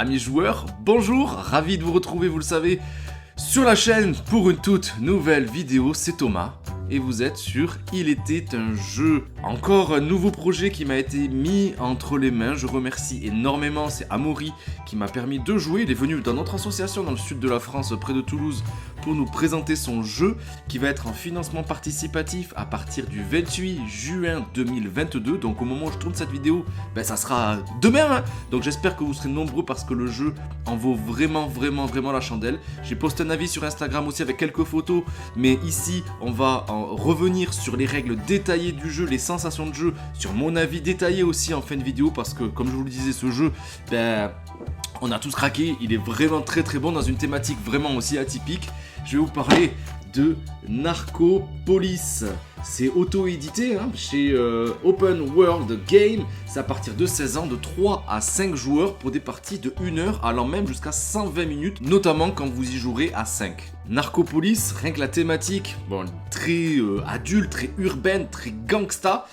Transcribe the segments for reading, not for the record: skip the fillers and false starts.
Amis joueurs, bonjour, ravi de vous retrouver, vous le savez, sur la chaîne pour une toute nouvelle vidéo, c'est Thomas. Et vous êtes sur Il était un jeu. Encore un nouveau projet qui m'a été mis entre les mains. Je remercie énormément, c'est Amaury qui m'a permis de jouer. Il est venu dans notre association dans le sud de la France, près de Toulouse, pour nous présenter son jeu qui va être en financement participatif à partir du 28 juin 2022. Donc au moment où je tourne cette vidéo, ça sera demain. Donc j'espère que vous serez nombreux parce que le jeu en vaut vraiment la chandelle. J'ai posté un avis sur Instagram aussi avec quelques photos. Mais ici, on va revenir sur les règles détaillées du jeu, les sensations de jeu, sur mon avis détaillé aussi en fin de vidéo parce que comme je vous le disais, ce jeu, on a tous craqué, il est vraiment très bon dans une thématique vraiment aussi atypique. Je vais vous parler de Narcopolis. C'est auto-édité chez Open World Game. C'est à partir de 16 ans, de 3 à 5 joueurs pour des parties de 1 heure allant même jusqu'à 120 minutes, notamment quand vous y jouerez à 5. Narcopolis, rien que la thématique, très adulte, très urbaine, très gangsta.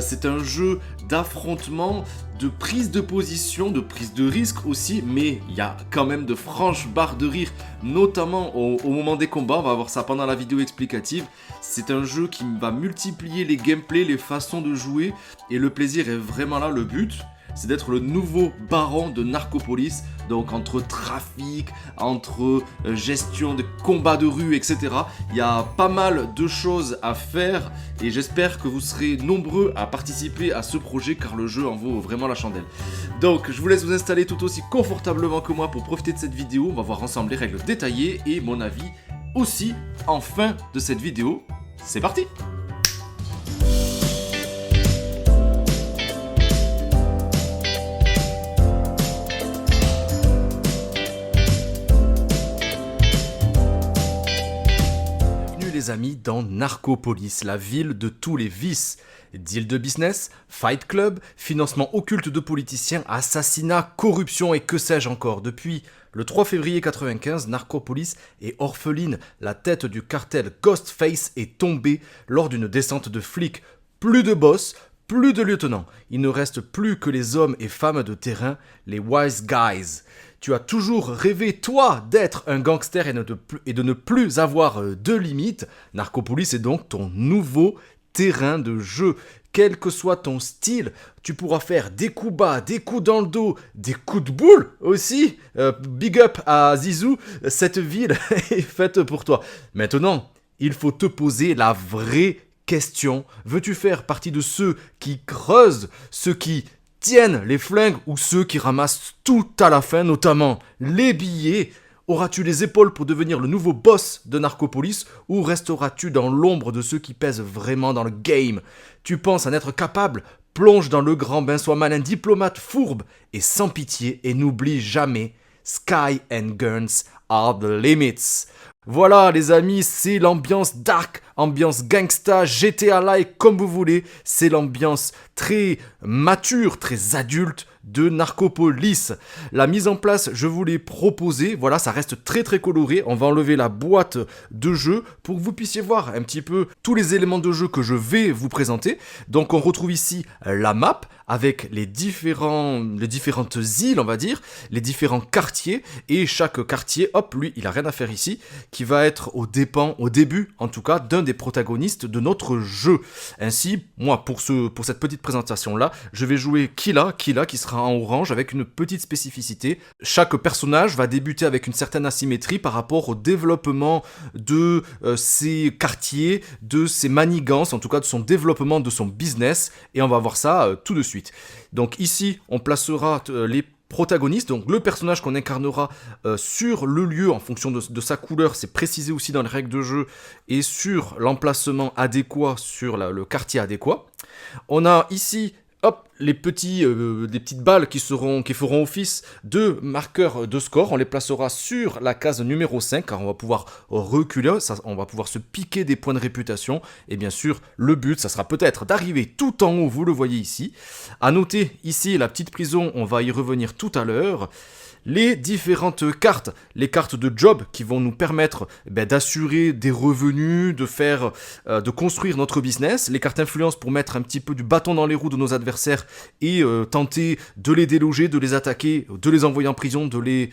C'est un jeu d'affrontement, de prise de position, de prise de risque aussi, mais il y a quand même de franches barres de rire, notamment au moment des combats. On va voir ça pendant la vidéo explicative. C'est un jeu qui va multiplier les gameplays, les façons de jouer, et le plaisir est vraiment là. Le but, c'est d'être le nouveau baron de Narcopolis. Donc entre trafic, entre gestion de combats de rue, etc. Il y a pas mal de choses à faire et j'espère que vous serez nombreux à participer à ce projet car le jeu en vaut vraiment la chandelle. Donc je vous laisse vous installer tout aussi confortablement que moi pour profiter de cette vidéo. On va voir ensemble les règles détaillées et mon avis aussi en fin de cette vidéo. C'est parti! Les amis, dans Narcopolis, la ville de tous les vices. Deal de business, fight club, financement occulte de politiciens, assassinat, corruption et que sais-je encore. Depuis le 3 février 95, Narcopolis est orpheline. La tête du cartel Ghostface est tombée lors d'une descente de flics. Plus de boss, plus de lieutenants. Il ne reste plus que les hommes et femmes de terrain, les wise guys. Tu as toujours rêvé, toi, d'être un gangster et de ne plus avoir de limites. Narcopolis est donc ton nouveau terrain de jeu. Quel que soit ton style, tu pourras faire des coups bas, des coups dans le dos, des coups de boule aussi. Big up à Zizou, cette ville est faite pour toi. Maintenant, il faut te poser la vraie question. Veux-tu faire partie de ceux qui creusent, ceux qui tiennent les flingues ou ceux qui ramassent tout à la fin, notamment les billets? Auras-tu les épaules pour devenir le nouveau boss de Narcopolis ou resteras-tu dans l'ombre de ceux qui pèsent vraiment dans le game? Tu penses en être capable? Plonge dans le grand bain, sois malin, diplomate, fourbe et sans pitié et n'oublie jamais, Sky and Guns are the limits. Voilà les amis, c'est l'ambiance dark, ambiance gangsta, GTA-like comme vous voulez. C'est l'ambiance très mature, très adulte de Narcopolis. La mise en place, je vous l'ai proposée. Voilà, ça reste très coloré. On va enlever la boîte de jeu pour que vous puissiez voir un petit peu tous les éléments de jeu que je vais vous présenter. Donc on retrouve ici la map avec les différentes îles, on va dire, les différents quartiers. Et chaque quartier, hop, lui, il a rien à faire ici, qui va être au début, en tout cas, d'un des protagonistes de notre jeu. Ainsi, moi, pour cette petite présentation-là, je vais jouer Killa qui sera en orange avec une petite spécificité. Chaque personnage va débuter avec une certaine asymétrie par rapport au développement de ses quartiers, de ses manigances, en tout cas de son développement de son business. Et on va voir ça tout de suite. Donc ici, on placera les protagoniste, donc le personnage qu'on incarnera sur le lieu en fonction de sa couleur, c'est précisé aussi dans les règles de jeu, et sur l'emplacement adéquat, sur le quartier adéquat. On a ici les petites balles qui feront office de marqueurs de score. On les placera sur la case numéro 5 car on va pouvoir reculer, on va pouvoir se piquer des points de réputation. Et bien sûr, le but, ça sera peut-être d'arriver tout en haut, vous le voyez ici. À noter ici la petite prison, on va y revenir tout à l'heure. Les différentes cartes, les cartes de job qui vont nous permettre d'assurer des revenus, de construire notre business, les cartes influence pour mettre un petit peu du bâton dans les roues de nos adversaires et tenter de les déloger, de les attaquer, de les envoyer en prison, de les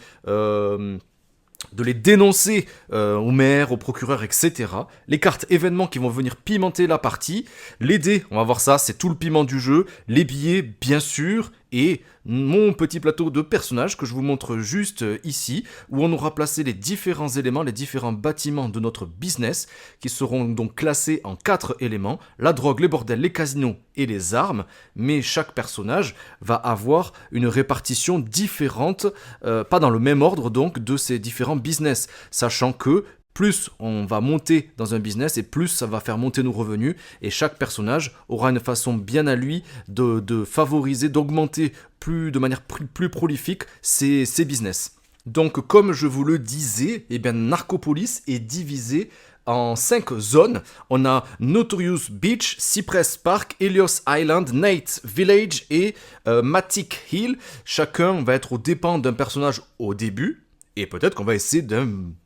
dénoncer au maire, au procureur, etc. Les cartes événements qui vont venir pimenter la partie. Les dés, on va voir ça, c'est tout le piment du jeu. Les billets, bien sûr. Et mon petit plateau de personnages que je vous montre juste ici, où on aura placé les différents éléments, les différents bâtiments de notre business, qui seront donc classés en 4 éléments, la drogue, les bordels, les casinos et les armes, mais chaque personnage va avoir une répartition différente, pas dans le même ordre donc, de ces différents business, sachant que plus on va monter dans un business et plus ça va faire monter nos revenus et chaque personnage aura une façon bien à lui de favoriser, d'augmenter de manière plus prolifique ses business. Donc comme je vous le disais, eh bien, Narcopolis est divisé en 5 zones. On a Notorious Beach, Cypress Park, Helios Island, Nate Village et Matic Hill. Chacun va être aux dépens d'un personnage au début. Et peut-être qu'on va essayer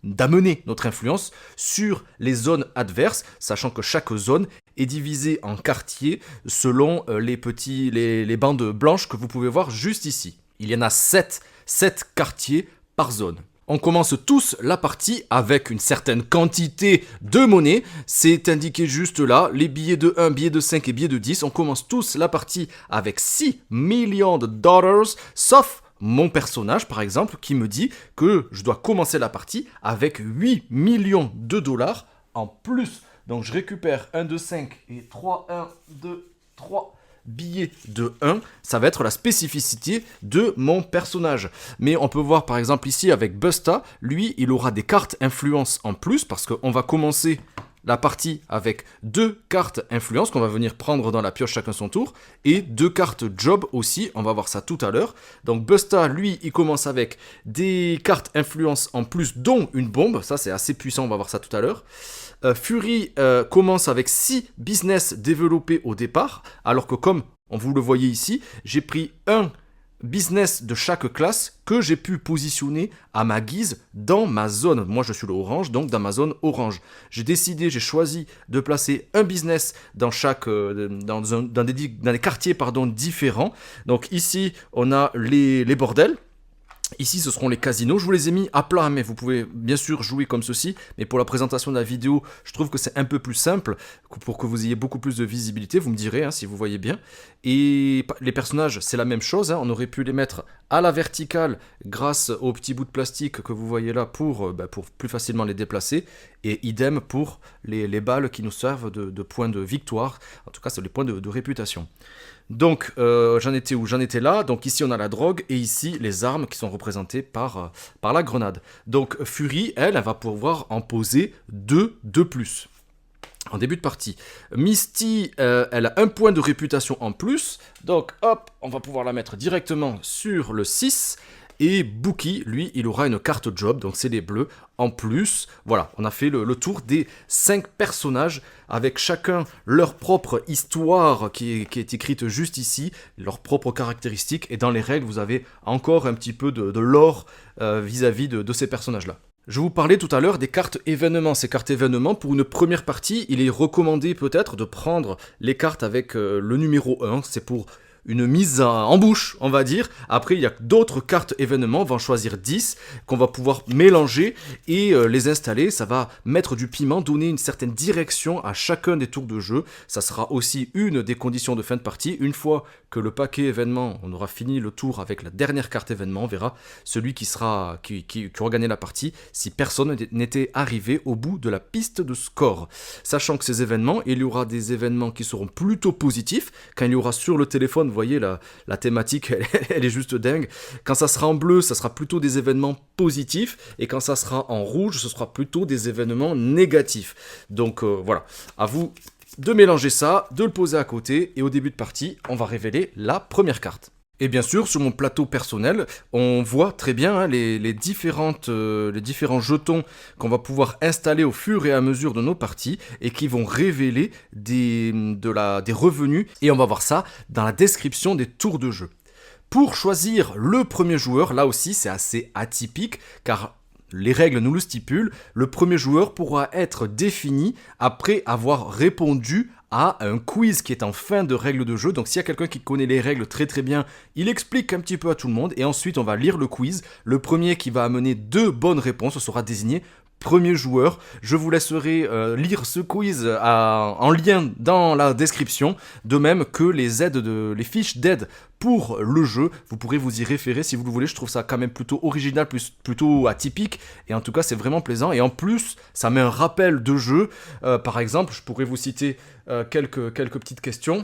d'amener notre influence sur les zones adverses, sachant que chaque zone est divisée en quartiers selon les bandes blanches que vous pouvez voir juste ici. Il y en a 7 quartiers par zone. On commence tous la partie avec une certaine quantité de monnaie. C'est indiqué juste là, les billets de 1, billets de 5 et billets de 10. On commence tous la partie avec 6 millions de dollars, sauf mon personnage, par exemple, qui me dit que je dois commencer la partie avec 8 millions de dollars en plus. Donc je récupère 1 de 5 et 3, 1, 2, 3 billets de 1. Ça va être la spécificité de mon personnage. Mais on peut voir par exemple ici avec Busta, lui, il aura des cartes influence en plus parce qu'on va commencer la partie avec 2 cartes influence qu'on va venir prendre dans la pioche chacun son tour et 2 cartes job aussi, on va voir ça tout à l'heure. Donc Busta, lui, il commence avec des cartes influence en plus dont une bombe, ça c'est assez puissant, on va voir ça tout à l'heure. Fury commence avec 6 business développés au départ, alors que comme vous le voyez ici, j'ai pris un business de chaque classe que j'ai pu positionner à ma guise dans ma zone. Moi, je suis le orange, donc dans ma zone orange. J'ai choisi de placer un business dans dans des quartiers différents. Donc ici, on a les bordels. Ici, ce seront les casinos. Je vous les ai mis à plat, mais vous pouvez bien sûr jouer comme ceci. Mais pour la présentation de la vidéo, je trouve que c'est un peu plus simple pour que vous ayez beaucoup plus de visibilité. Vous me direz si vous voyez bien. Et les personnages, c'est la même chose. On aurait pu les mettre à la verticale grâce aux petits bouts de plastique que vous voyez là pour plus facilement les déplacer. Et idem pour les balles qui nous servent de points de victoire. En tout cas, c'est les points de réputation. Donc, j'en étais où? J'en étais là. Donc ici, on a la drogue et ici, les armes qui sont représentées par la grenade. Donc, Fury, elle va pouvoir en poser 2 de plus en début de partie. Misty, elle a un point de réputation en plus. Donc, hop, on va pouvoir la mettre directement sur le 6. Et Bookie, lui, il aura une carte job, donc c'est les bleus en plus. Voilà, on a fait le tour des 5 personnages avec chacun leur propre histoire qui est écrite juste ici, leurs propres caractéristiques. Et dans les règles, vous avez encore un petit peu de lore vis-à-vis de ces personnages-là. Je vous parlais tout à l'heure des cartes événements. Ces cartes événements, pour une première partie, il est recommandé peut-être de prendre les cartes avec le numéro 1. C'est pour une mise en bouche, on va dire. Après, il y a d'autres cartes événements, on va en choisir 10, qu'on va pouvoir mélanger et les installer. Ça va mettre du piment, donner une certaine direction à chacun des tours de jeu. Ça sera aussi une des conditions de fin de partie. Une fois que le paquet événement, on aura fini le tour avec la dernière carte événement, on verra celui qui aura gagné la partie si personne n'était arrivé au bout de la piste de score. Sachant que ces événements, il y aura des événements qui seront plutôt positifs. Quand il y aura sur le téléphone, vous voyez, la thématique, elle est juste dingue. Quand ça sera en bleu, ça sera plutôt des événements positifs. Et quand ça sera en rouge, ce sera plutôt des événements négatifs. Donc voilà, à vous de mélanger ça, de le poser à côté. Et au début de partie, on va révéler la première carte. Et bien sûr, sur mon plateau personnel, on voit très bien les différents jetons qu'on va pouvoir installer au fur et à mesure de nos parties et qui vont révéler des revenus. Et on va voir ça dans la description des tours de jeu. Pour choisir le premier joueur, là aussi c'est assez atypique car Les règles nous le stipulent, le premier joueur pourra être défini après avoir répondu à un quiz qui est en fin de règles de jeu. Donc s'il y a quelqu'un qui connaît les règles très très bien, il explique un petit peu à tout le monde et ensuite on va lire le quiz. Le premier qui va amener 2 bonnes réponses sera désigné premier joueur. Je vous laisserai lire ce quiz en lien dans la description, de même que les fiches d'aide pour le jeu. Vous pourrez vous y référer si vous le voulez. Je trouve ça quand même plutôt original, plutôt atypique, et en tout cas c'est vraiment plaisant. Et en plus, ça met un rappel de jeu. Par exemple, je pourrais vous citer quelques petites questions.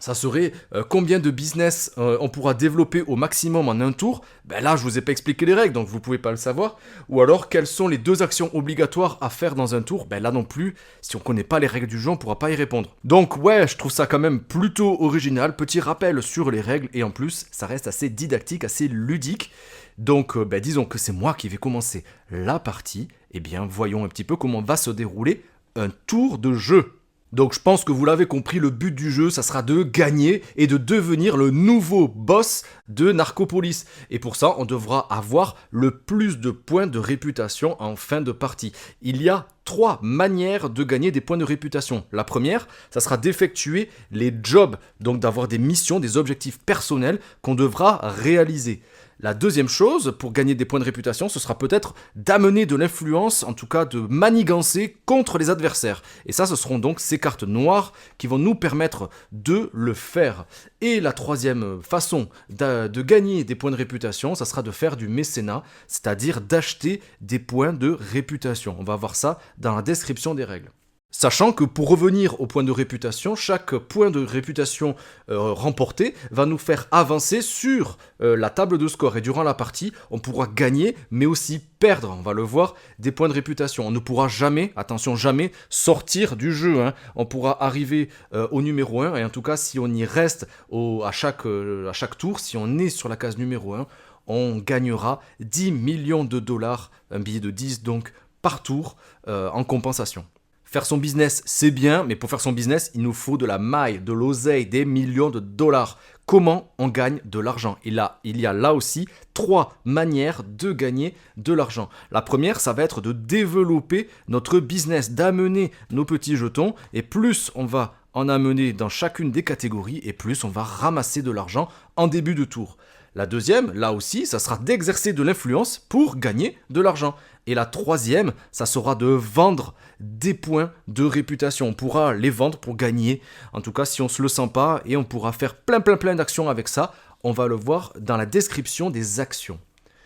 Ça serait combien de business on pourra développer au maximum en un tour. Ben là, je vous ai pas expliqué les règles, donc vous pouvez pas le savoir. Ou alors, quelles sont les 2 actions obligatoires à faire dans un tour. Ben là non plus, si on connaît pas les règles du jeu, on pourra pas y répondre. Donc ouais, je trouve ça quand même plutôt original. Petit rappel sur les règles, et en plus, ça reste assez didactique, assez ludique. Donc disons que c'est moi qui vais commencer la partie. Eh bien, voyons un petit peu comment va se dérouler un tour de jeu. Donc je pense que vous l'avez compris, le but du jeu, ça sera de gagner et de devenir le nouveau boss de Narcopolis. Et pour ça, on devra avoir le plus de points de réputation en fin de partie. Il y a 3 manières de gagner des points de réputation. La première, ça sera d'effectuer les jobs, donc d'avoir des missions, des objectifs personnels qu'on devra réaliser. La deuxième chose, pour gagner des points de réputation, ce sera peut-être d'amener de l'influence, en tout cas de manigancer contre les adversaires. Et ça, ce seront donc ces cartes noires qui vont nous permettre de le faire. Et la troisième façon de gagner des points de réputation, ça sera de faire du mécénat, c'est-à-dire d'acheter des points de réputation. On va voir ça dans la description des règles. Sachant que pour revenir au point de réputation, chaque point de réputation remporté va nous faire avancer sur la table de score. Et durant la partie, on pourra gagner, mais aussi perdre, on va le voir, des points de réputation. On ne pourra jamais, attention, jamais sortir du jeu. On pourra arriver au numéro 1, et en tout cas, si on y reste à chaque tour, si on est sur la case numéro 1, on gagnera 10 millions de dollars, un billet de 10 donc, par tour en compensation. Faire son business, c'est bien, mais pour faire son business, il nous faut de la maille, de l'oseille, des millions de dollars. Comment on gagne de l'argent ? Il y a là aussi 3 manières de gagner de l'argent. La première, ça va être de développer notre business, d'amener nos petits jetons, et plus on va en amener dans chacune des catégories, et plus on va ramasser de l'argent en début de tour. La deuxième, là aussi, ça sera d'exercer de l'influence pour gagner de l'argent. Et la troisième, ça sera de vendre des points de réputation. On pourra les vendre pour gagner. En tout cas, si on ne se le sent pas, et on pourra faire plein d'actions avec ça. On va le voir dans la description des actions.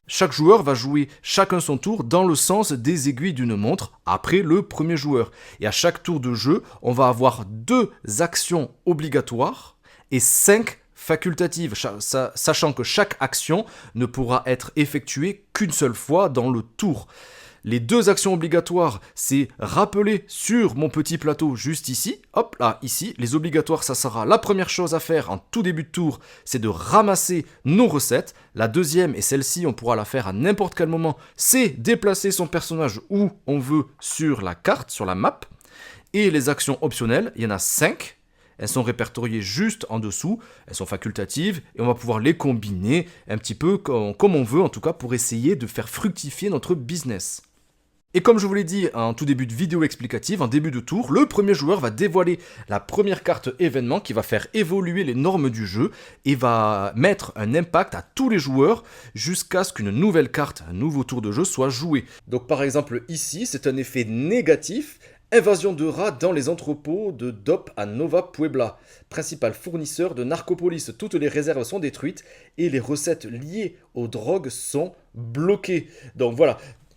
Chaque joueur va jouer chacun son tour dans le sens des aiguilles d'une montre après le premier joueur. Et à chaque tour de jeu, on va avoir 2 actions obligatoires et 5 facultative, sachant que chaque action ne pourra être effectuée qu'une seule fois dans le tour. Les 2 actions obligatoires, c'est rappeler sur mon petit plateau juste ici, hop là, ici, les obligatoires, ça sera la première chose à faire en tout début de tour, c'est de ramasser nos recettes. La deuxième, et celle-ci, on pourra la faire à n'importe quel moment, c'est déplacer son personnage où on veut sur la carte, sur la map. Et les actions optionnelles, il y en a 5. Elles sont répertoriées juste en dessous, elles sont facultatives et on va pouvoir les combiner un petit peu comme on veut, en tout cas pour essayer de faire fructifier notre business. Et comme je vous l'ai dit en tout début de vidéo explicative, en début de tour, le premier joueur va dévoiler la première carte événement qui va faire évoluer les normes du jeu et va mettre un impact à tous les joueurs jusqu'à ce qu'une nouvelle carte, un nouveau tour de jeu soit joué. Donc par exemple ici, c'est un effet négatif. Invasion de rats dans les entrepôts de Dope à Nova Puebla. Principal fournisseur de Narcopolis. Toutes les réserves sont détruites et les recettes liées aux drogues sont bloquées. Donc voilà.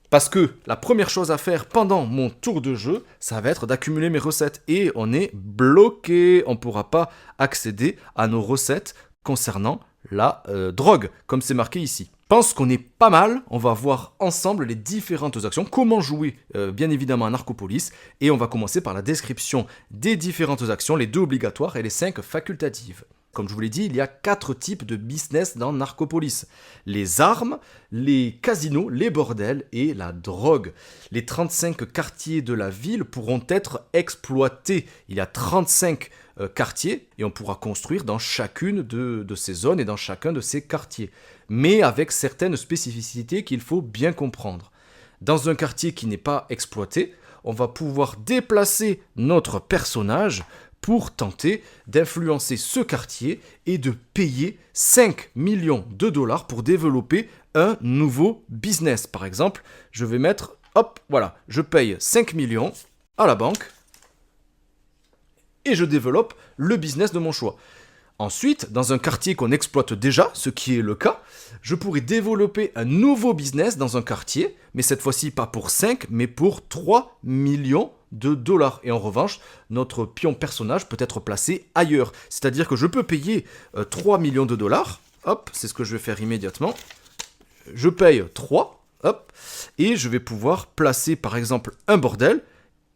Parce que la première chose à faire pendant mon tour de jeu, ça va être d'accumuler mes recettes. Et on est bloqué. On ne pourra pas accéder à nos recettes concernant la drogue, comme c'est marqué ici. Je pense qu'on est pas mal, on va voir ensemble les différentes actions, comment jouer bien évidemment à Narcopolis, et on va commencer par la description des différentes actions, les 2 obligatoires et les 5 facultatives. Comme je vous l'ai dit, il y a 4 types de business dans Narcopolis. Les armes, les casinos, les bordels et la drogue. Les 35 quartiers de la ville pourront être exploités. Il y a 35 quartiers et on pourra construire dans chacune de ces zones et dans chacun de ces quartiers. Mais avec certaines spécificités qu'il faut bien comprendre. dans un quartier qui n'est pas exploité, on va pouvoir déplacer notre personnage pour tenter d'influencer ce quartier et de payer 5 millions de dollars pour développer un nouveau business. Par exemple, je vais mettre, hop, voilà, je paye 5 millions à la banque et je développe le business de mon choix. Ensuite, dans un quartier qu'on exploite déjà, ce qui est le cas, je pourrais développer un nouveau business dans un quartier, mais cette fois-ci pas pour 5, mais pour 3 millions de dollars. Et en revanche, notre pion personnage peut être placé ailleurs. C'est-à-dire que je peux payer 3 millions de dollars, hop, c'est ce que je vais faire immédiatement. Je paye 3, hop, et je vais pouvoir placer par exemple un bordel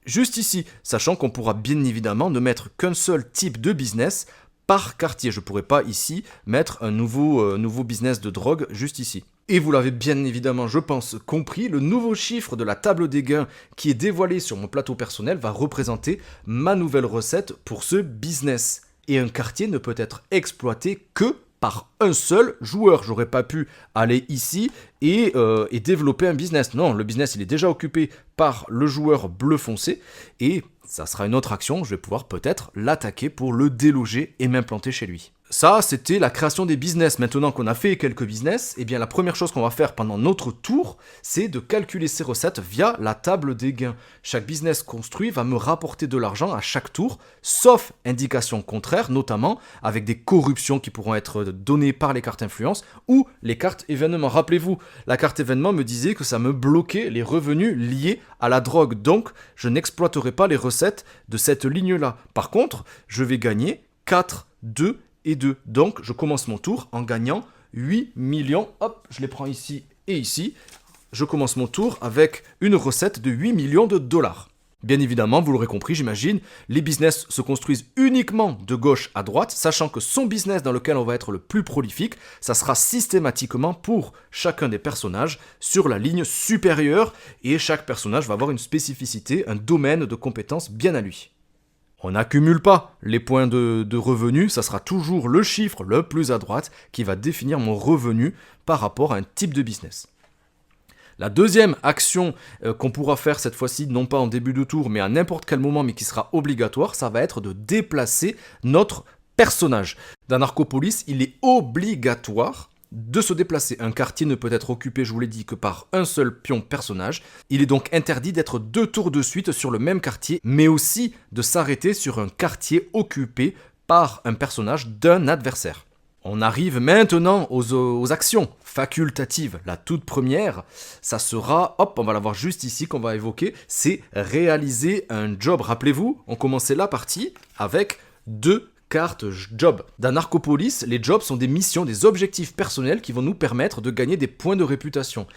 juste ici, sachant qu'on pourra bien évidemment ne mettre qu'un seul type de business par quartier. Je ne pourrais pas ici mettre un nouveau business de drogue juste ici. Et vous l'avez bien évidemment, je pense, compris, le nouveau chiffre de la table des gains qui est dévoilé sur mon plateau personnel va représenter ma nouvelle recette pour ce business. Et un quartier ne peut être exploité que par un seul joueur. J'aurais pas pu aller ici et développer un business. Non, le business il est déjà occupé par le joueur bleu foncé et ça sera une autre action, je vais pouvoir peut-être l'attaquer pour le déloger et m'implanter chez lui. Ça, c'était la création des business. Maintenant qu'on a fait quelques business, eh bien la première chose qu'on va faire pendant notre tour, c'est de calculer ces recettes via la table des gains. Chaque business construit va me rapporter de l'argent à chaque tour, sauf indication contraire, notamment avec des corruptions qui pourront être données par les cartes influence ou les cartes événements. Rappelez-vous, la carte événement me disait que ça me bloquait les revenus liés à la drogue, donc je n'exploiterai pas les recettes de cette ligne-là. Par contre, je vais gagner 4, 2 et 2. Donc, je commence mon tour en gagnant 8 millions. Hop, je les prends ici et ici. Je commence mon tour avec une recette de 8 millions de dollars. Bien évidemment, vous l'aurez compris, j'imagine, les business se construisent uniquement de gauche à droite, sachant que son business dans lequel on va être le plus prolifique, ça sera systématiquement pour chacun des personnages sur la ligne supérieure, et chaque personnage va avoir une spécificité, un domaine de compétences bien à lui. On n'accumule pas les points de revenu, ça sera toujours le chiffre le plus à droite qui va définir mon revenu par rapport à un type de business. La deuxième action qu'on pourra faire cette fois-ci, non pas en début de tour, mais à n'importe quel moment, mais qui sera obligatoire, ça va être de déplacer notre personnage. Dans Narcopolis, il est obligatoire de se déplacer. Un quartier ne peut être occupé, je vous l'ai dit, que par un seul pion personnage. Il est donc interdit d'être 2 tours de suite sur le même quartier, mais aussi de s'arrêter sur un quartier occupé par un personnage d'un adversaire. On arrive maintenant aux actions facultatives. La toute première, ça sera, hop, on va l'avoir juste ici qu'on va évoquer, c'est réaliser un job. Rappelez-vous, on commençait la partie avec 2 cartes job. Dans Narcopolis, les jobs sont des missions, des objectifs personnels qui vont nous permettre de gagner des points de réputation.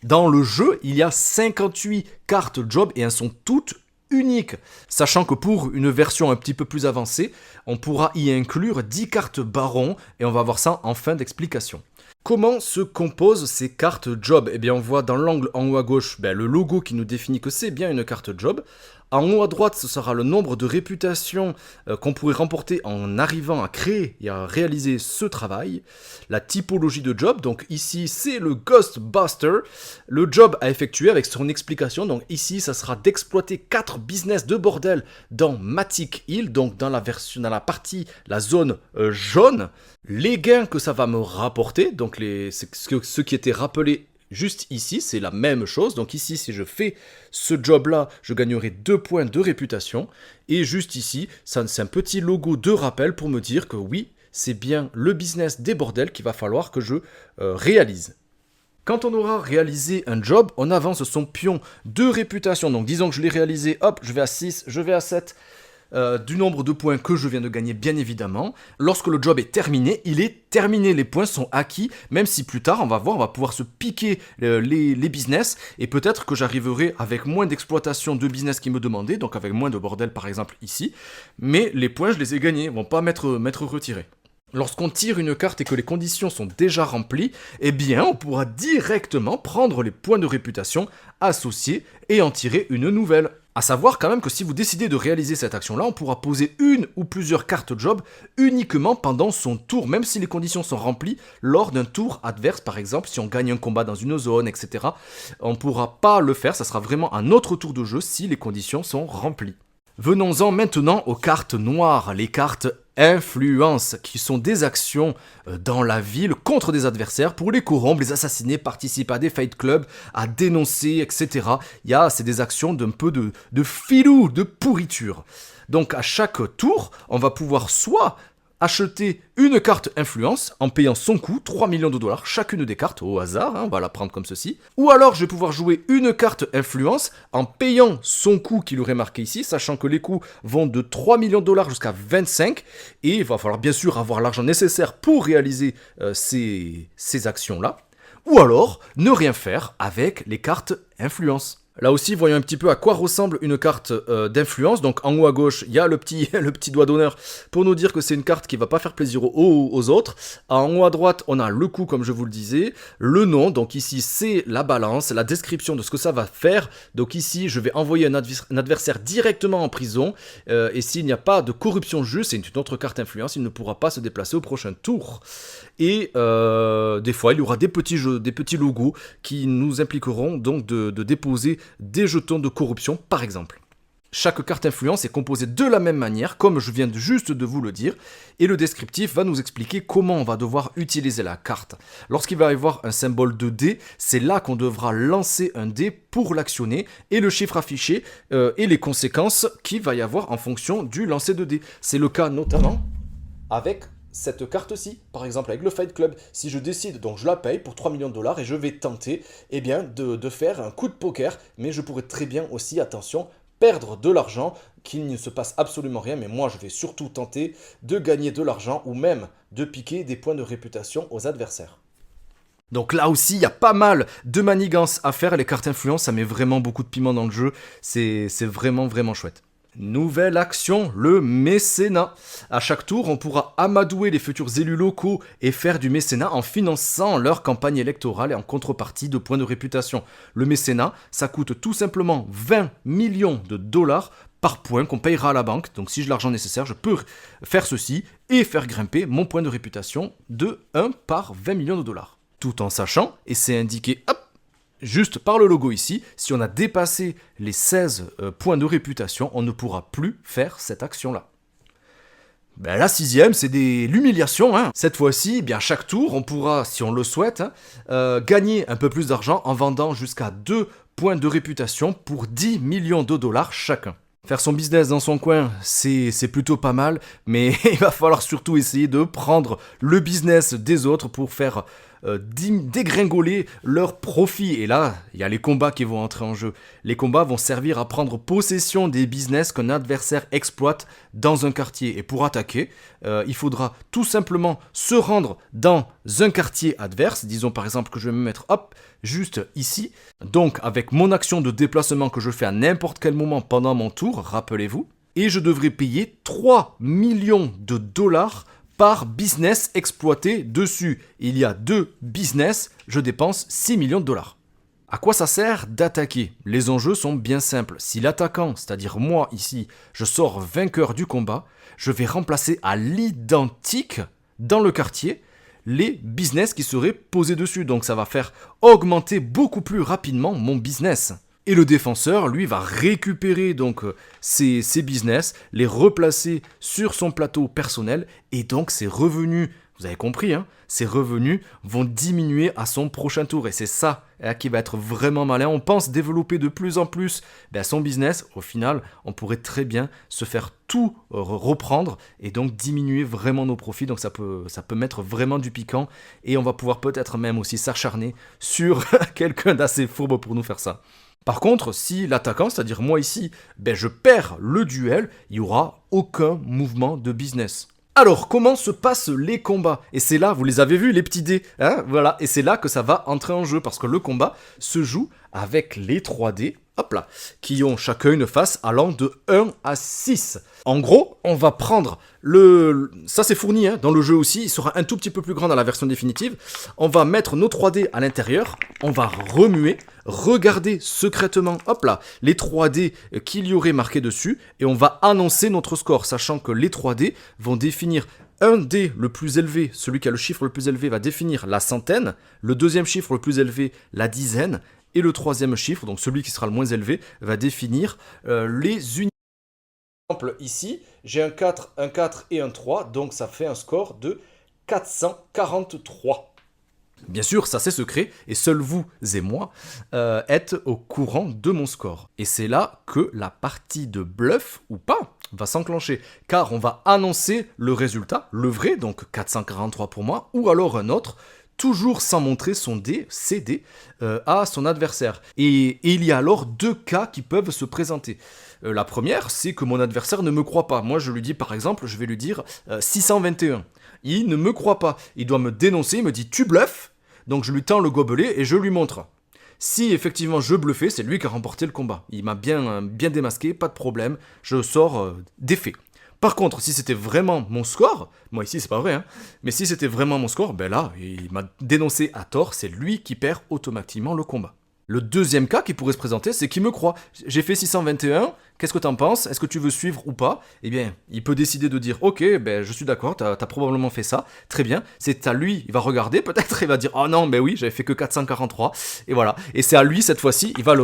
Dans le jeu, il y a 58 cartes job et elles sont toutes uniques. Sachant que pour une version un petit peu plus avancée, on pourra y inclure 10 cartes baron et on va voir ça en fin d'explication. Comment se composent ces cartes job? Eh bien, on voit dans l'angle en haut à gauche le logo qui nous définit que c'est bien une carte job. En haut à droite, ce sera le nombre de réputations qu'on pourrait remporter en arrivant à créer et à réaliser ce travail. La typologie de job, donc ici, c'est le Ghostbuster. Le job à effectuer avec son explication. Donc ici, ça sera d'exploiter 4 business de bordel dans Matic Hill, donc dans la zone jaune. Les gains que ça va me rapporter, donc ce qui était rappelé juste ici, c'est la même chose. Donc ici, si je fais ce job-là, je gagnerai 2 points de réputation. Et juste ici, c'est un petit logo de rappel pour me dire que oui, c'est bien le business des bordels qu'il va falloir que je réalise. Quand on aura réalisé un job, on avance son pion de réputation. Donc disons que je l'ai réalisé, hop, je vais à 6, je vais à 7. Du nombre de points que je viens de gagner, bien évidemment. Lorsque le job est terminé, il est terminé. Les points sont acquis, même si plus tard, on va pouvoir se piquer les business, et peut-être que j'arriverai avec moins d'exploitation de business qui me demandaient, donc avec moins de bordel par exemple ici, mais les points, je les ai gagnés, ils vont pas m'être retirés. Lorsqu'on tire une carte et que les conditions sont déjà remplies, eh bien on pourra directement prendre les points de réputation associés et en tirer une nouvelle. A savoir quand même que si vous décidez de réaliser cette action-là, on pourra poser une ou plusieurs cartes job uniquement pendant son tour, même si les conditions sont remplies lors d'un tour adverse, par exemple, si on gagne un combat dans une zone, etc. On ne pourra pas le faire, ça sera vraiment un autre tour de jeu si les conditions sont remplies. Venons-en maintenant aux cartes noires, les cartes influence, qui sont des actions dans la ville contre des adversaires pour les corrompre, les assassiner, participer à des fight clubs, à dénoncer, etc. C'est des actions d'un peu de filou, de pourriture. Donc à chaque tour, on va pouvoir soit acheter une carte influence en payant son coût, 3 millions de dollars, chacune des cartes au hasard, on va la prendre comme ceci. Ou alors je vais pouvoir jouer une carte influence en payant son coût qu'il aurait marqué ici, sachant que les coûts vont de 3 millions de dollars jusqu'à 25, et il va falloir bien sûr avoir l'argent nécessaire pour réaliser ces actions-là. Ou alors ne rien faire avec les cartes influence. Là aussi, voyons un petit peu à quoi ressemble une carte d'influence. Donc en haut à gauche, il y a le petit doigt d'honneur pour nous dire que c'est une carte qui ne va pas faire plaisir aux autres. En haut à droite, on a le coût, comme je vous le disais, le nom. Donc ici, c'est la balance, la description de ce que ça va faire. Donc ici, je vais envoyer un adversaire directement en prison. Et s'il n'y a pas de corruption juste, c'est une autre carte influence, il ne pourra pas se déplacer au prochain tour. Et des fois, il y aura des petits logos qui nous impliqueront donc de déposer des jetons de corruption, par exemple. Chaque carte influence est composée de la même manière, comme je viens juste de vous le dire, et le descriptif va nous expliquer comment on va devoir utiliser la carte. Lorsqu'il va y avoir un symbole de dé, c'est là qu'on devra lancer un dé pour l'actionner, et le chiffre affiché et les conséquences qu'il va y avoir en fonction du lancer de dé. C'est le cas notamment avec cette carte-ci, par exemple avec le Fight Club. Si je décide, donc je la paye pour 3 millions de dollars et je vais tenter de faire un coup de poker, mais je pourrais très bien aussi, attention, perdre de l'argent, qu'il ne se passe absolument rien, mais moi je vais surtout tenter de gagner de l'argent ou même de piquer des points de réputation aux adversaires. Donc là aussi, il y a pas mal de manigances à faire. Les cartes influence, ça met vraiment beaucoup de piment dans le jeu. C'est vraiment, vraiment chouette. Nouvelle action, le mécénat. À chaque tour, on pourra amadouer les futurs élus locaux et faire du mécénat en finançant leur campagne électorale et en contrepartie de points de réputation. Le mécénat, ça coûte tout simplement 20 millions de dollars par point qu'on payera à la banque. Donc si j'ai l'argent nécessaire, je peux faire ceci et faire grimper mon point de réputation de 1 par 20 millions de dollars. Tout en sachant, et c'est indiqué, juste par le logo ici, si on a dépassé les 16 points de réputation, on ne pourra plus faire cette action-là. La 6e, c'est l'humiliation. Cette fois-ci, chaque tour, on pourra, si on le souhaite, gagner un peu plus d'argent en vendant jusqu'à 2 points de réputation pour 10 millions de dollars chacun. Faire son business dans son coin, c'est plutôt pas mal, mais il va falloir surtout essayer de prendre le business des autres pour faire dégringoler leurs profits. Et là, il y a les combats qui vont entrer en jeu. Les combats vont servir à prendre possession des business qu'un adversaire exploite dans un quartier. Et pour attaquer, il faudra tout simplement se rendre dans un quartier adverse. Disons par exemple que je vais me mettre juste ici. Donc avec mon action de déplacement que je fais à n'importe quel moment pendant mon tour, rappelez-vous, et je devrais payer 3 millions de dollars par business exploité dessus. Il y a 2 business, je dépense 6 millions de dollars. À quoi ça sert d'attaquer ? Les enjeux sont bien simples. Si l'attaquant, c'est-à-dire moi ici, je sors vainqueur du combat, je vais remplacer à l'identique dans le quartier les business qui seraient posés dessus. Donc ça va faire augmenter beaucoup plus rapidement mon business. Et le défenseur, lui, va récupérer donc ses business, les replacer sur son plateau personnel, et donc ses revenus, vous avez compris, ses revenus vont diminuer à son prochain tour. Et c'est ça qui va être vraiment malin. On pense développer de plus en plus son business. Au final, on pourrait très bien se faire tout reprendre et donc diminuer vraiment nos profits. Donc ça peut mettre vraiment du piquant, et on va pouvoir peut-être même aussi s'acharner sur quelqu'un d'assez fourbe pour nous faire ça. Par contre, si l'attaquant, c'est-à-dire moi ici, je perds le duel, il n'y aura aucun mouvement de business. Alors, comment se passent les combats ? Et c'est là, vous les avez vus, les petits dés, voilà, et c'est là que ça va entrer en jeu, parce que le combat se joue avec les 3 dés, hop là, qui ont chacun une face allant de 1 à 6. En gros, on va prendre ça c'est fourni dans le jeu aussi, il sera un tout petit peu plus grand dans la version définitive. On va mettre nos 3D à l'intérieur, on va remuer, regarder secrètement, hop là, les 3D qu'il y aurait marqué dessus, et on va annoncer notre score, sachant que les 3D vont définir un dé le plus élevé, celui qui a le chiffre le plus élevé va définir la centaine, le deuxième chiffre le plus élevé, la dizaine, et le troisième chiffre, donc celui qui sera le moins élevé, va définir les unités. Par exemple, ici, j'ai un 4 et un 3, donc ça fait un score de 443. Bien sûr, ça c'est secret, et seuls vous et moi êtes au courant de mon score. Et c'est là que la partie de bluff, ou pas, va s'enclencher, car on va annoncer le résultat, le vrai, donc 443 pour moi, ou alors un autre, toujours sans montrer son dé, ses dés, à son adversaire. Et il y a alors deux cas qui peuvent se présenter. La première, c'est que mon adversaire ne me croit pas. Moi, je lui dis, par exemple, je vais lui dire 621. Il ne me croit pas. Il doit me dénoncer, il me dit, tu bluffes. Donc je lui tends le gobelet et je lui montre. Si effectivement je bluffais, c'est lui qui a remporté le combat. Il m'a bien démasqué, pas de problème. Je sors défait. Par contre, si c'était vraiment mon score, moi ici c'est pas vrai, mais si c'était vraiment mon score, ben là, il m'a dénoncé à tort, c'est lui qui perd automatiquement le combat. Le deuxième cas qui pourrait se présenter, c'est qu'il me croit. J'ai fait 621, qu'est-ce que t'en penses? Est-ce que tu veux suivre ou pas? Eh bien, il peut décider de dire, ok, ben je suis d'accord, t'as probablement fait ça, très bien. C'est à lui, il va regarder, peut-être, il va dire, oh non, ben oui, j'avais fait que 443, et voilà. Et c'est à lui, cette fois-ci, il va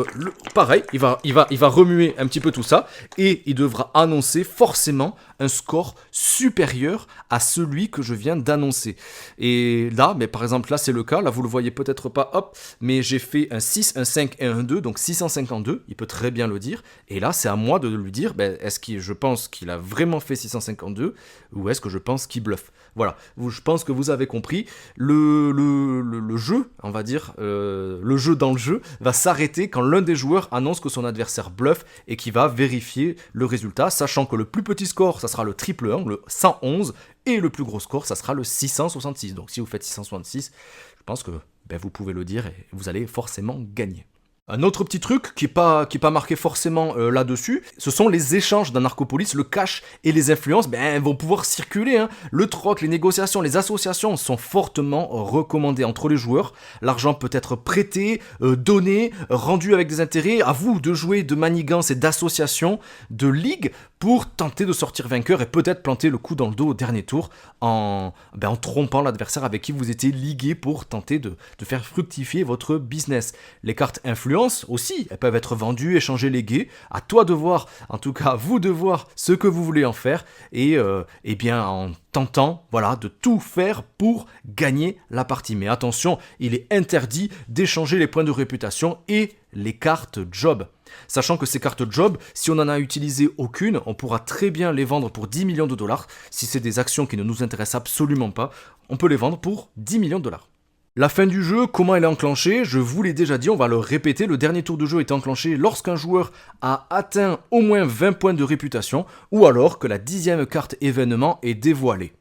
pareil, il va remuer un petit peu tout ça, et il devra annoncer forcément un score supérieur à celui que je viens d'annoncer. Et là, mais par exemple, là c'est le cas, là vous le voyez peut-être pas, hop, mais j'ai fait un 6, un 5 et un 2, donc 652, il peut très bien le dire, et là c'est à moi de lui dire, ben, est-ce que je pense qu'il a vraiment fait 652, ou est-ce que je pense qu'il bluffe? Voilà, je pense que vous avez compris, le jeu, on va dire, le jeu dans le jeu, va s'arrêter quand l'un des joueurs annonce que son adversaire bluffe, et qui va vérifier le résultat, sachant que le plus petit score, ça sera le triple 1, le 111, et le plus gros score, ça sera le 666. Donc si vous faites 666, je pense que vous pouvez le dire et vous allez forcément gagner. Un autre petit truc qui est pas marqué forcément là-dessus, ce sont les échanges dans Narcopolis, le cash et les influences vont pouvoir circuler. Le troc, les négociations, les associations sont fortement recommandées entre les joueurs. L'argent peut être prêté, donné, rendu avec des intérêts. À vous de jouer de manigances et d'associations, de ligues pour tenter de sortir vainqueur et peut-être planter le coup dans le dos au dernier tour en trompant l'adversaire avec qui vous étiez ligué pour tenter de faire fructifier votre business. Les cartes influence aussi, elles peuvent être vendues, échangées, léguées. À toi de voir, en tout cas vous de voir ce que vous voulez en faire et en tentant de tout faire pour gagner la partie. Mais attention, il est interdit d'échanger les points de réputation et les cartes job. Sachant que ces cartes job, si on n'en a utilisé aucune, on pourra très bien les vendre pour 10 millions de dollars. Si c'est des actions qui ne nous intéressent absolument pas, on peut les vendre pour 10 millions de dollars. La fin du jeu, comment elle est enclenchée? Je vous l'ai déjà dit, on va le répéter. Le dernier tour de jeu est enclenché lorsqu'un joueur a atteint au moins 20 points de réputation ou alors que la 10e carte événement est dévoilée.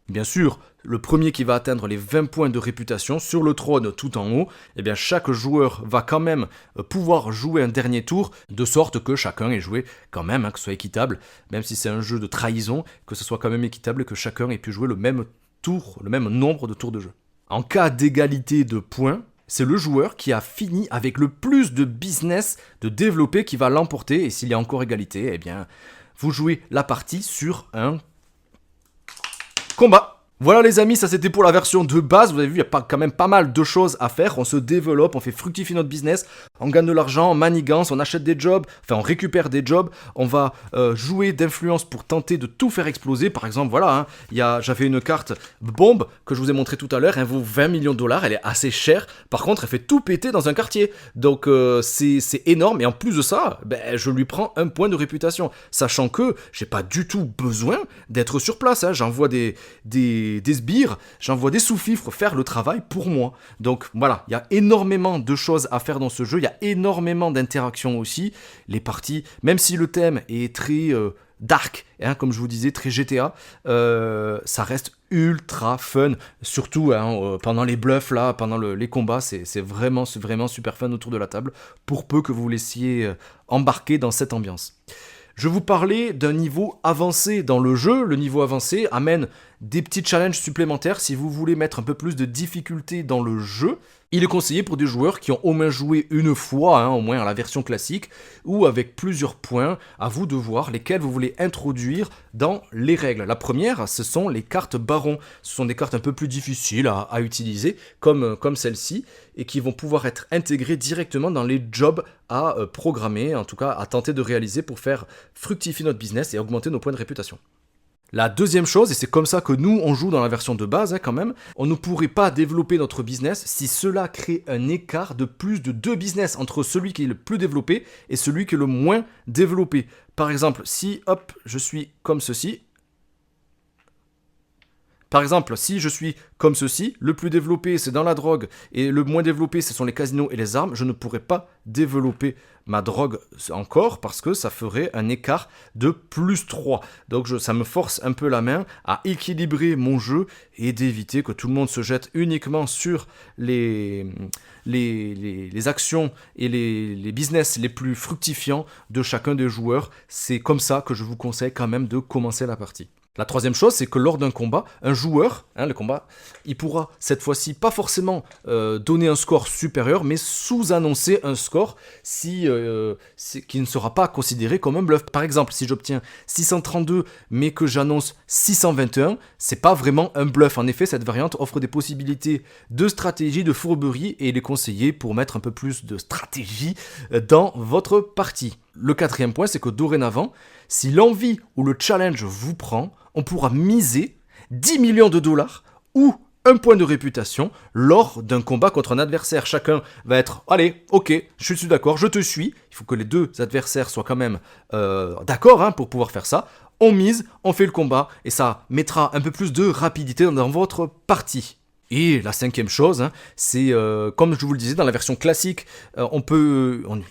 Bien sûr, le premier qui va atteindre les 20 points de réputation sur le trône tout en haut, chaque joueur va quand même pouvoir jouer un dernier tour, de sorte que chacun ait joué quand même, que ce soit équitable, même si c'est un jeu de trahison, que ce soit quand même équitable et que chacun ait pu jouer le même tour, le même nombre de tours de jeu. En cas d'égalité de points, c'est le joueur qui a fini avec le plus de business de développer qui va l'emporter, et s'il y a encore égalité, vous jouez la partie sur un combat. Voilà les amis, ça c'était pour la version de base. Vous avez vu, il y a quand même pas mal de choses à faire. On se développe, on fait fructifier notre business, on gagne de l'argent, on manigance, on achète des jobs, on récupère des jobs, on va jouer d'influence pour tenter de tout faire exploser. Par exemple, j'avais une carte bombe que je vous ai montré tout à l'heure, elle vaut 20 millions de dollars, elle est assez chère. Par contre, elle fait tout péter dans un quartier. Donc c'est énorme, et en plus de ça, je lui prends un point de réputation. Sachant que j'ai pas du tout besoin d'être sur place. J'envoie des sbires, j'envoie des sous-fifres faire le travail pour moi. Donc voilà, il y a énormément de choses à faire dans ce jeu, il y a énormément d'interactions aussi. Les parties, même si le thème est très dark, comme je vous disais, très GTA, ça reste ultra fun, surtout pendant les bluffs là, pendant les combats, c'est vraiment super fun autour de la table, pour peu que vous vous laissiez embarquer dans cette ambiance. Je vous parlais d'un niveau avancé dans le jeu. Le niveau avancé amène des petits challenges supplémentaires. Si vous voulez mettre un peu plus de difficulté dans le jeu, il est conseillé pour des joueurs qui ont au moins joué une fois, au moins à la version classique, ou avec plusieurs points. À vous de voir lesquels vous voulez introduire dans les règles. La première, ce sont les cartes barons. Ce sont des cartes un peu plus difficiles à utiliser, comme celle-ci, et qui vont pouvoir être intégrées directement dans les jobs à programmer, en tout cas à tenter de réaliser pour faire fructifier notre business et augmenter nos points de réputation. La deuxième chose, et c'est comme ça que nous on joue dans la version de base quand même, on ne pourrait pas développer notre business si cela crée un écart de plus de 2 business entre celui qui est le plus développé et celui qui est le moins développé. Par exemple, si hop, je suis comme ceci, le plus développé c'est dans la drogue et le moins développé ce sont les casinos et les armes, je ne pourrais pas développer ma drogue encore parce que ça ferait un écart de plus 3. Donc ça me force un peu la main à équilibrer mon jeu et d'éviter que tout le monde se jette uniquement sur les actions et les business les plus fructifiants de chacun des joueurs. C'est comme ça que je vous conseille quand même de commencer la partie. La troisième chose, c'est que lors d'un combat, un joueur, le combat, il pourra cette fois-ci pas forcément donner un score supérieur, mais sous-annoncer un score qui ne sera pas considéré comme un bluff. Par exemple, si j'obtiens 632, mais que j'annonce 621, c'est pas vraiment un bluff. En effet, cette variante offre des possibilités de stratégie, de fourberie, et il est conseillé pour mettre un peu plus de stratégie dans votre partie. Le quatrième point, c'est que dorénavant, si l'envie ou le challenge vous prend, on pourra miser 10 millions de dollars ou un point de réputation lors d'un combat contre un adversaire. Chacun va être « Allez, ok, je suis d'accord, je te suis ». Il faut que les deux adversaires soient quand même d'accord pour pouvoir faire ça. On mise, on fait le combat et ça mettra un peu plus de rapidité dans votre partie. Et la cinquième chose, c'est comme je vous le disais dans la version classique, on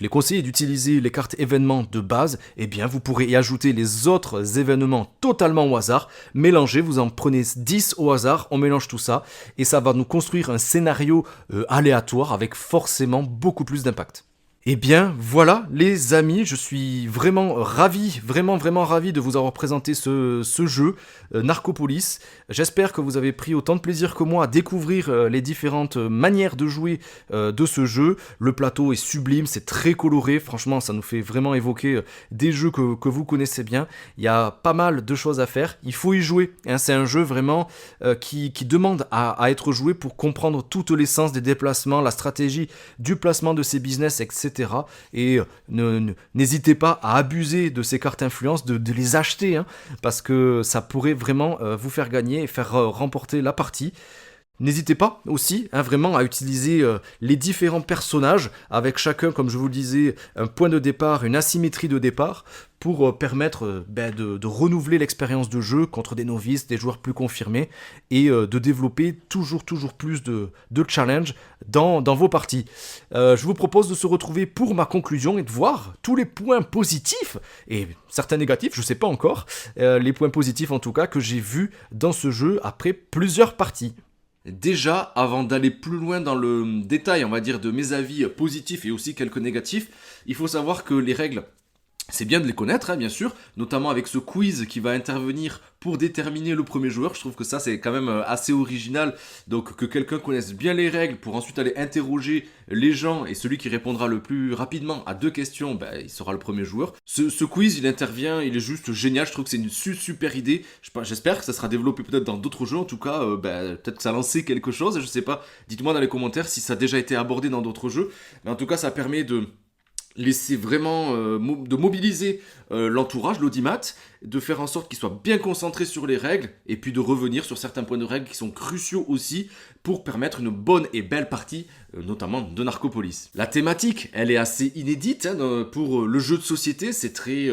les conseille d'utiliser les cartes événements de base, et bien vous pourrez y ajouter les autres événements totalement au hasard, mélangez, vous en prenez 10 au hasard, on mélange tout ça, et ça va nous construire un scénario aléatoire avec forcément beaucoup plus d'impact. Eh bien voilà les amis, je suis vraiment ravi de vous avoir présenté ce jeu Narcopolis. J'espère que vous avez pris autant de plaisir que moi à découvrir les différentes manières de jouer de ce jeu. Le plateau est sublime, c'est très coloré, franchement ça nous fait vraiment évoquer des jeux que vous connaissez bien. Il y a pas mal de choses à faire, il faut y jouer. C'est un jeu vraiment qui demande à être joué pour comprendre toute l'essence des déplacements, la stratégie du placement de ses business, etc. Et n'hésitez pas à abuser de ces cartes influence, de les acheter, parce que ça pourrait vraiment vous faire gagner et faire remporter la partie. N'hésitez pas aussi vraiment à utiliser les différents personnages avec chacun, comme je vous le disais, un point de départ, une asymétrie de départ pour permettre de renouveler l'expérience de jeu contre des novices, des joueurs plus confirmés et de développer toujours plus de challenges dans vos parties. Je vous propose de se retrouver pour ma conclusion et de voir tous les points positifs et certains négatifs, je ne sais pas encore, les points positifs en tout cas que j'ai vus dans ce jeu après plusieurs parties. Déjà, avant d'aller plus loin dans le détail, on va dire, de mes avis positifs et aussi quelques négatifs, il faut savoir que les règles, c'est bien de les connaître, bien sûr, notamment avec ce quiz qui va intervenir pour déterminer le premier joueur. Je trouve que ça, c'est quand même assez original. Donc, que quelqu'un connaisse bien les règles pour ensuite aller interroger les gens et celui qui répondra le plus rapidement à 2 questions, il sera le premier joueur. Ce quiz, il intervient, il est juste génial. Je trouve que c'est une super idée. J'espère que ça sera développé peut-être dans d'autres jeux. En tout cas, peut-être que ça a lancé quelque chose. Je sais pas. Dites-moi dans les commentaires si ça a déjà été abordé dans d'autres jeux. Mais en tout cas, ça permet de laisser vraiment, de mobiliser l'entourage, l'audimat, de faire en sorte qu'il soit bien concentré sur les règles, et puis de revenir sur certains points de règles qui sont cruciaux aussi pour permettre une bonne et belle partie, notamment de Narcopolis. La thématique, elle est assez inédite pour le jeu de société, c'est très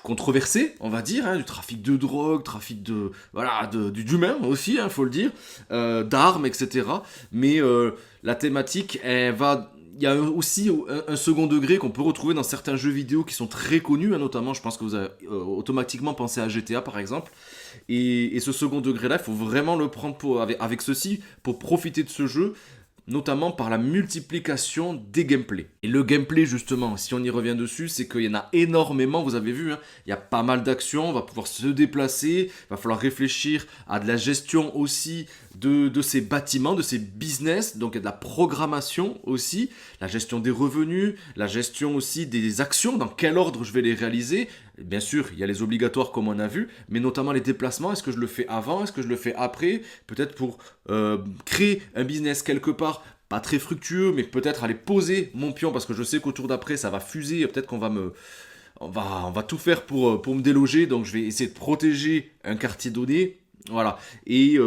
controversé, on va dire, du trafic de drogue, trafic d'humains aussi, faut le dire, d'armes, etc. Mais la thématique, elle va il y a aussi un second degré qu'on peut retrouver dans certains jeux vidéo qui sont très connus, hein, notamment je pense que vous avez automatiquement pensé à GTA par exemple. Et ce second degré-là, il faut vraiment le prendre avec ceci pour profiter de ce jeu, notamment par la multiplication des gameplays. Et le gameplay, justement, si on y revient dessus, c'est qu'il y en a énormément, vous avez vu, hein, il y a pas mal d'actions, on va pouvoir se déplacer, il va falloir réfléchir à de la gestion aussi de ces bâtiments, de ces business, donc il y a de la programmation aussi, la gestion des revenus, la gestion aussi des actions, dans quel ordre je vais les réaliser. Bien sûr, il y a les obligatoires comme on a vu, mais notamment les déplacements, est-ce que je le fais avant, est-ce que je le fais après, peut-être pour créer un business quelque part, pas très fructueux, mais peut-être aller poser mon pion, parce que je sais qu'au tour d'après, ça va fuser, et peut-être qu'on va me... On va tout faire pour me déloger, donc je vais essayer de protéger un quartier donné, voilà. Et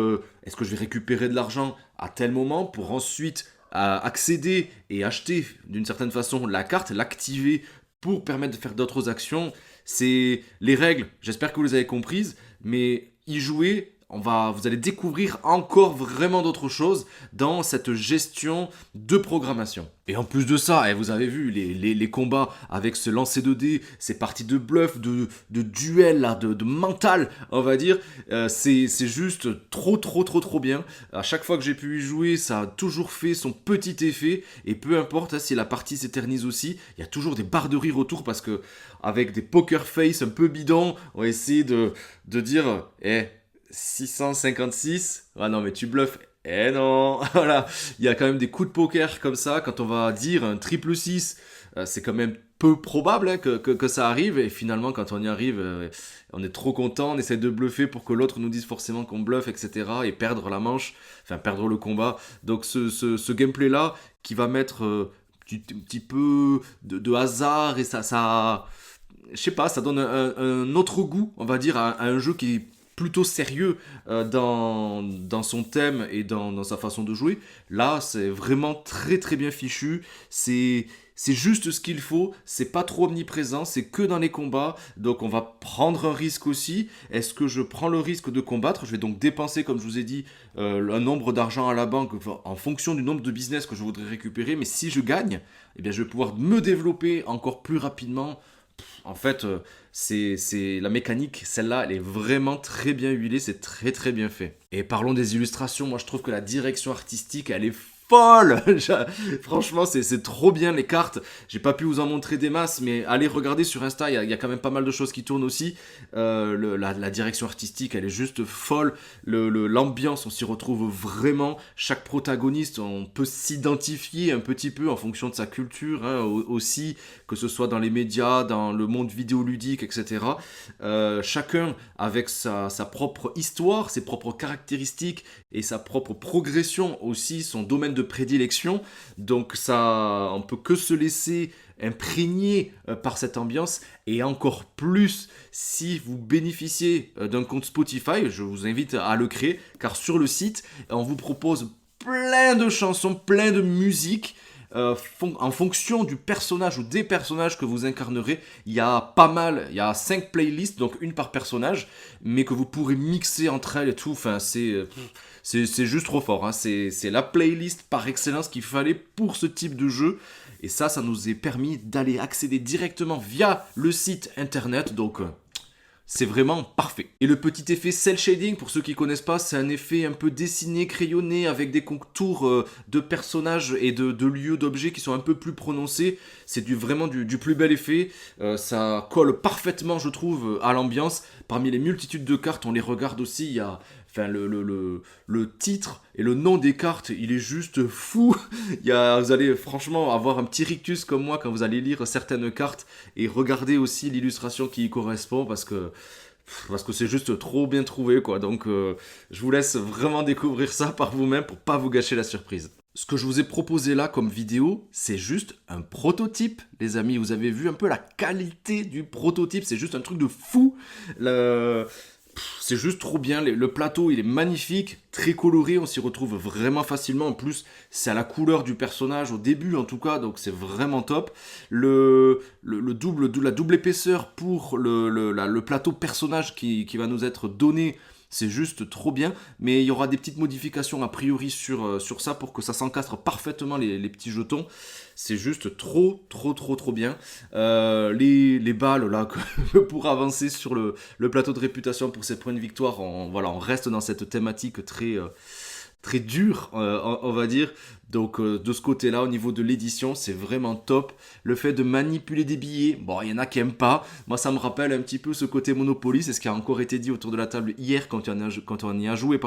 est-ce que je vais récupérer de l'argent à tel moment pour ensuite accéder et acheter d'une certaine façon la carte, l'activer pour permettre de faire d'autres actions. C'est les règles, j'espère que vous les avez comprises, mais y jouer, vous allez découvrir encore vraiment d'autres choses dans cette gestion de programmation. Et en plus de ça, vous avez vu les combats avec ce lancer de dés, ces parties de bluff, de duel, là, de mental, on va dire, c'est juste trop bien. À chaque fois que j'ai pu y jouer, ça a toujours fait son petit effet, et peu importe hein, si la partie s'éternise aussi, il y a toujours des barres de rire autour, parce que avec des poker face un peu bidons, on va essayer de dire, 656, ah non mais tu bluffes, non, voilà, il y a quand même des coups de poker comme ça, quand on va dire un triple 6, c'est quand même peu probable hein, que ça arrive, et finalement quand on y arrive, on est trop content, on essaie de bluffer pour que l'autre nous dise forcément qu'on bluffe, etc., et perdre la manche, enfin perdre le combat. Donc ce gameplay là, qui va mettre un petit peu de hasard, et ça je sais pas, ça donne un autre goût, on va dire, à un jeu qui est plutôt sérieux dans son thème et dans sa façon de jouer. Là, c'est vraiment très bien fichu. C'est juste ce qu'il faut. C'est pas trop omniprésent. C'est que dans les combats. Donc, on va prendre un risque aussi. Est-ce que je prends le risque de combattre? Je vais donc dépenser, comme je vous ai dit, un nombre d'argent à la banque en fonction du nombre de business que je voudrais récupérer. Mais si je gagne, eh bien, je vais pouvoir me développer encore plus rapidement. En fait, c'est la mécanique, celle-là, elle est vraiment très bien huilée, c'est très bien fait. Et parlons des illustrations, moi je trouve que la direction artistique, elle est folle. Franchement, c'est trop bien les cartes. J'ai pas pu vous en montrer des masses, mais allez regarder sur Insta, il y a quand même pas mal de choses qui tournent aussi. La direction artistique, elle est juste folle. L'ambiance, on s'y retrouve vraiment. Chaque protagoniste, on peut s'identifier un petit peu en fonction de sa culture, hein, aussi, que ce soit dans les médias, dans le monde vidéoludique, etc. Chacun avec sa propre histoire, ses propres caractéristiques et sa propre progression aussi, son domaine de prédilection. Donc ça, on peut que se laisser imprégné par cette ambiance, et encore plus si vous bénéficiez d'un compte Spotify. Je vous invite à le créer, car sur le site, on vous propose plein de chansons, plein de musique. En fonction du personnage ou des personnages que vous incarnerez, il y a 5 playlists, donc une par personnage, mais que vous pourrez mixer entre elles et tout. Enfin, c'est juste trop fort, hein. C'est la playlist par excellence qu'il fallait pour ce type de jeu. Et ça nous est permis d'aller accéder directement via le site internet. Donc c'est vraiment parfait. Et le petit effet cel shading, pour ceux qui connaissent pas, c'est un effet un peu dessiné, crayonné, avec des contours de personnages et de lieux, d'objets qui sont un peu plus prononcés. C'est vraiment du plus bel effet. Ça colle parfaitement, je trouve, à l'ambiance. Parmi les multitudes de cartes, on les regarde aussi, il y a... Enfin, le titre et le nom des cartes, il est juste fou. Vous allez franchement avoir un petit rictus comme moi quand vous allez lire certaines cartes et regarder aussi l'illustration qui y correspond, parce que c'est juste trop bien trouvé, quoi. Donc, je vous laisse vraiment découvrir ça par vous-même pour pas vous gâcher la surprise. Ce que je vous ai proposé là comme vidéo, c'est juste un prototype, les amis. Vous avez vu un peu la qualité du prototype, c'est juste un truc de fou. C'est juste trop bien, le plateau il est magnifique, très coloré, on s'y retrouve vraiment facilement. En plus, c'est à la couleur du personnage au début en tout cas, donc c'est vraiment top. La double épaisseur pour le plateau personnage qui va nous être donné, c'est juste trop bien, mais il y aura des petites modifications a priori sur ça pour que ça s'encastre parfaitement les petits jetons. C'est juste trop bien. Les balles là pour avancer sur le plateau de réputation pour ces points de victoire, on reste dans cette thématique très dure, on va dire. Donc de ce côté-là, au niveau de l'édition, c'est vraiment top. Le fait de manipuler des billets, bon, il y en a qui aiment pas. Moi, ça me rappelle un petit peu ce côté Monopoly. C'est ce qui a encore été dit autour de la table hier quand on y a joué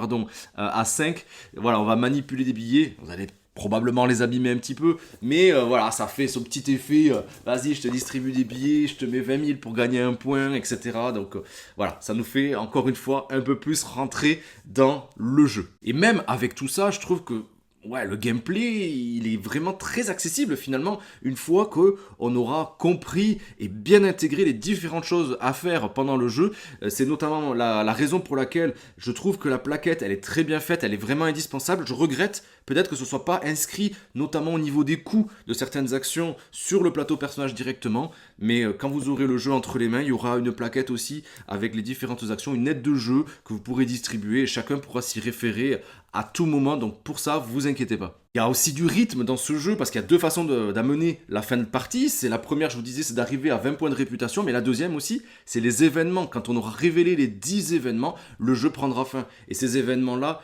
à 5. Voilà, on va manipuler des billets. Vous allez probablement les abîmer un petit peu, mais voilà, ça fait son petit effet, vas-y, je te distribue des billets, je te mets 20 000 pour gagner un point, etc. Donc voilà, ça nous fait encore une fois un peu plus rentrer dans le jeu. Et même avec tout ça, je trouve que ouais, le gameplay, il est vraiment très accessible finalement, une fois qu'on aura compris et bien intégré les différentes choses à faire pendant le jeu. C'est notamment la raison pour laquelle je trouve que la plaquette, elle est très bien faite, elle est vraiment indispensable. Je regrette peut-être que ce ne soit pas inscrit, notamment au niveau des coûts de certaines actions sur le plateau personnage directement, mais quand vous aurez le jeu entre les mains, il y aura une plaquette aussi avec les différentes actions, une aide de jeu que vous pourrez distribuer et chacun pourra s'y référer à tout moment, donc pour ça, vous inquiétez pas. Il y a aussi du rythme dans ce jeu parce qu'il y a deux façons d'amener la fin de partie. C'est la première, je vous disais, c'est d'arriver à 20 points de réputation, mais la deuxième aussi, c'est les événements. Quand on aura révélé les 10 événements, le jeu prendra fin. Et ces événements-là,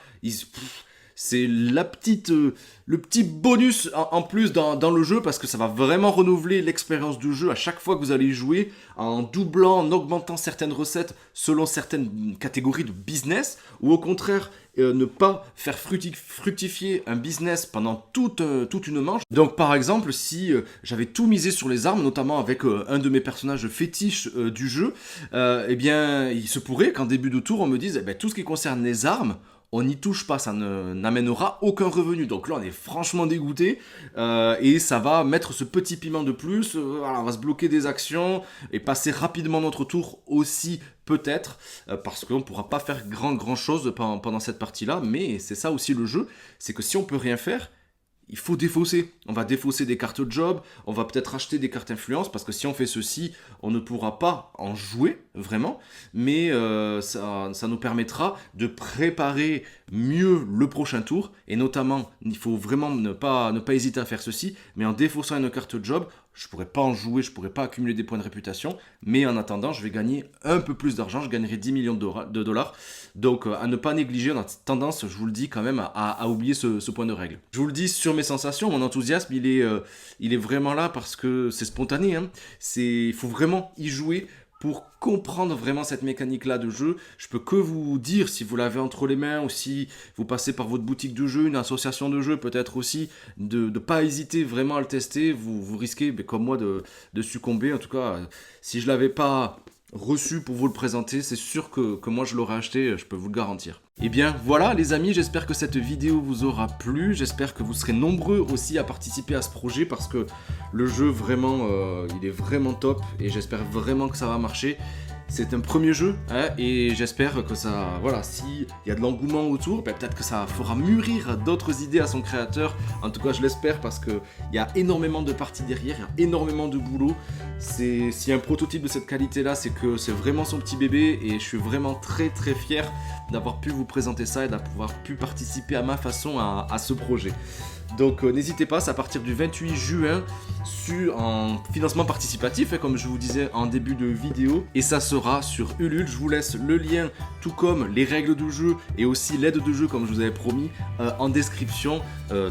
c'est le petit bonus en plus dans le jeu parce que ça va vraiment renouveler l'expérience du jeu à chaque fois que vous allez y jouer en doublant, en augmentant certaines recettes selon certaines catégories de business ou au contraire ne pas faire fructifier un business pendant toute une manche. Donc par exemple, si j'avais tout misé sur les armes, notamment avec un de mes personnages fétiches du jeu, eh bien il se pourrait qu'en début de tour on me dise tout ce qui concerne les armes, on n'y touche pas, ça n'amènera aucun revenu. Donc là, on est franchement dégoûté et ça va mettre ce petit piment de plus. Voilà, on va se bloquer des actions et passer rapidement notre tour aussi peut-être parce qu'on ne pourra pas faire grand chose pendant cette partie-là. Mais c'est ça aussi le jeu, c'est que si on peut rien faire, il faut défausser. On va défausser des cartes job, on va peut-être acheter des cartes influence, parce que si on fait ceci, on ne pourra pas en jouer, vraiment, mais ça nous permettra de préparer mieux le prochain tour, et notamment, il faut vraiment ne pas hésiter à faire ceci, mais en défaussant une carte job, je ne pourrais pas en jouer, je ne pourrais pas accumuler des points de réputation, mais en attendant, je vais gagner un peu plus d'argent, je gagnerai 10 millions de dollars. Donc à ne pas négliger, on a tendance, je vous le dis quand même, à oublier ce point de règle. Je vous le dis sur mes sensations, mon enthousiasme, il est vraiment là parce que c'est spontané. Hein. Il faut vraiment y jouer pour comprendre vraiment cette mécanique-là de jeu. Je peux que vous dire, si vous l'avez entre les mains ou si vous passez par votre boutique de jeu, une association de jeux peut-être aussi, de ne pas hésiter vraiment à le tester. Vous risquez, comme moi, de succomber. En tout cas, si je ne l'avais pas reçu pour vous le présenter, c'est sûr que moi je l'aurais acheté, je peux vous le garantir. Et bien voilà les amis, j'espère que cette vidéo vous aura plu, j'espère que vous serez nombreux aussi à participer à ce projet parce que le jeu vraiment, il est vraiment top et j'espère vraiment que ça va marcher. C'est un premier jeu hein, et j'espère que ça, voilà, s'il y a de l'engouement autour, peut-être que ça fera mûrir d'autres idées à son créateur. En tout cas, je l'espère parce qu'il y a énormément de parties derrière, il y a énormément de boulot. S'il y a un prototype de cette qualité-là, c'est que c'est vraiment son petit bébé et je suis vraiment très fier d'avoir pu vous présenter ça et d'avoir pu participer à ma façon à ce projet. Donc n'hésitez pas, c'est à partir du 28 juin en financement participatif, hein, comme je vous disais en début de vidéo, et ça sera sur Ulule. Je vous laisse le lien, tout comme les règles de jeu et aussi l'aide de jeu comme je vous avais promis, en description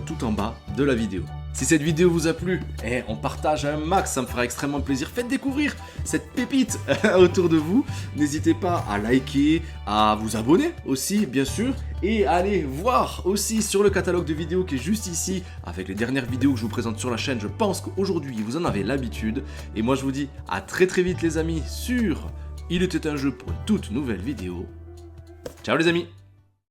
tout en bas de la vidéo. Si cette vidéo vous a plu, on partage un max, ça me fera extrêmement plaisir. Faites découvrir cette pépite autour de vous. N'hésitez pas à liker, à vous abonner aussi, bien sûr. Et allez voir aussi sur le catalogue de vidéos qui est juste ici, avec les dernières vidéos que je vous présente sur la chaîne. Je pense qu'aujourd'hui, vous en avez l'habitude. Et moi, je vous dis à très vite les amis sur Il était un jeu pour une toute nouvelle vidéo. Ciao les amis!